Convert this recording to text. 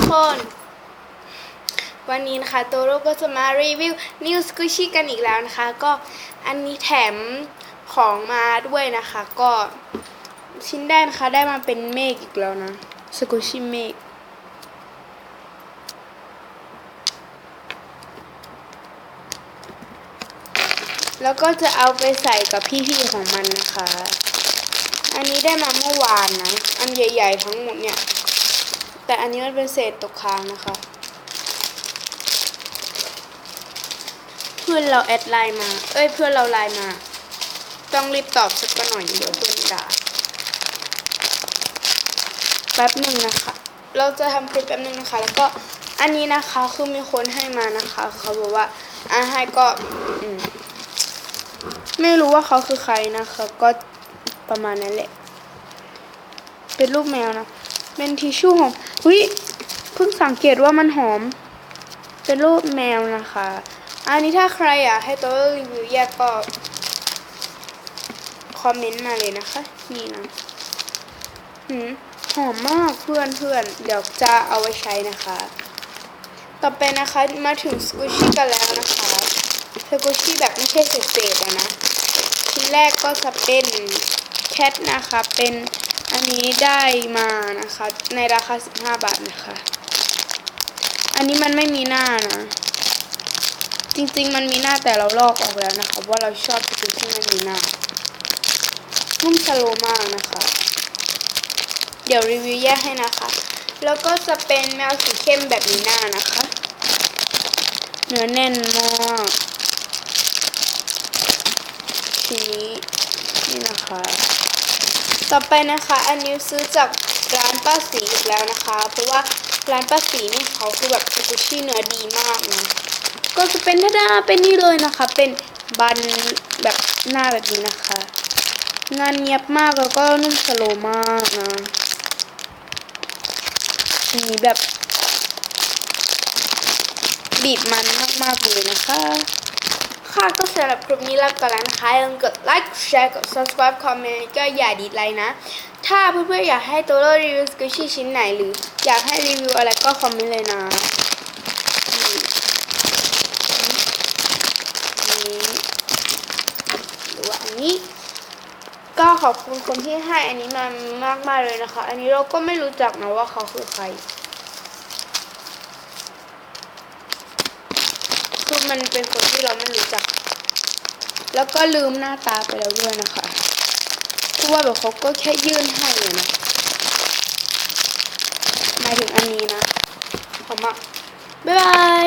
คนวันนี้นะคะโตโร่ก็จะมารีวิวนิวสกูชี่กันอีกแล้วนะคะก็อันนี้แถมของมาด้วยนะคะก็ชิ้นแรกนะคะได้มาเป็นเมฆอีกแล้วนะสกูชี่เมฆแล้วก็จะเอาไปใส่กับพี่ๆของมันนะคะอันนี้ได้มาเมื่อวานนะอันใหญ่ๆทั้งหมดเนี่ยแต่อันนี้มันเป็นเศษตกค้างนะคะเพื่อนเราแอดไลน์มาเพื่อนเราไลน์มาต้องรีบตอบสักหน่อยเดี๋ยวเพื่อนด่าแป๊บหนึ่งนะคะเราจะทำคลิปแป๊บหนึ่งนะคะแล้วก็อันนี้นะคะคือมีคนให้มานะคะเขาบอกว่าให้ก็ไม่รู้ว่าเขาคือใครนะคะก็ประมาณนั้นแหละเป็นรูปแมวนะเป็นทิชชู่หอมเพิ่งสังเกตว่ามันหอมเป็นรูปแมวนะคะอันนี้ถ้าใครอยากให้ตัวรีวิวแยกก็คอมเมนต์มาเลยนะคะนี่นะหอมมากเพื่อนเดี๋ยวจะเอาไว้ใช้นะคะต่อไปนะคะมาถึงสกูชี่กันแล้วนะคะสกูชี่แบบไม่ใช่เศษๆนะชิ้นแรกก็จะเป็นแคทนะคะเป็นอันนี้ได้มานะคะในราคา15 บาทนะคะอันนี้มันไม่มีหน้านะจริงๆมันมีหน้าแต่เราลอกออกแล้วนะคะว่าเราชอบสกูชี่ไม่มีหน้านุ่มสโลมากนะคะเดี๋ยวรีวิวแยกให้นะคะแล้วก็จะเป็นแมวสีเข้มแบบมีหน้านะคะเนื้อแน่นมากทีนี้นี่นะคะต่อไปนะคะอันนี้ซื้อจากร้านป้าสีอีกแล้วนะคะเพราะว่าร้านป้าสีนี่เขาคือแบบสกูชี่เนื้อดีมากนะก็จะเป็นท่าเป็นนี่เลยนะคะเป็นบันแบบหน้าแบบนี้นะคะงานเนียบมากแล้วก็นุ่มสโลมากนะมีแบบบีบมันมากๆเลยนะคะค่ะก็สำหรับคลิปนี้แล้วกันนะคะอย่าลืมกดไลค์แชร์กด subscribe คอมเมนต์ก็อย่าดีดไลค์นะถ้าเพื่อนๆอยากให้ตัวเรารีวิวสกูชี่ชิ้นไหนหรืออยากให้รีวิวอะไรก็คอมเมนต์เลยนะหรือว่าอันนี้ก็ขอบคุณคนที่ให้อันนี้มามากๆเลยนะคะอันนี้เราก็ไม่รู้จักนะว่าเขาคือใครคือมันเป็นคนที่เราไม่รู้จักแล้วก็ลืมหน้าตาไปแล้วด้วยนะคะเพราะว่าแบบเขาก็แค่ยื่นให้นะหมายถึงอันนี้นะขอบคุณมากบ๊ายบาย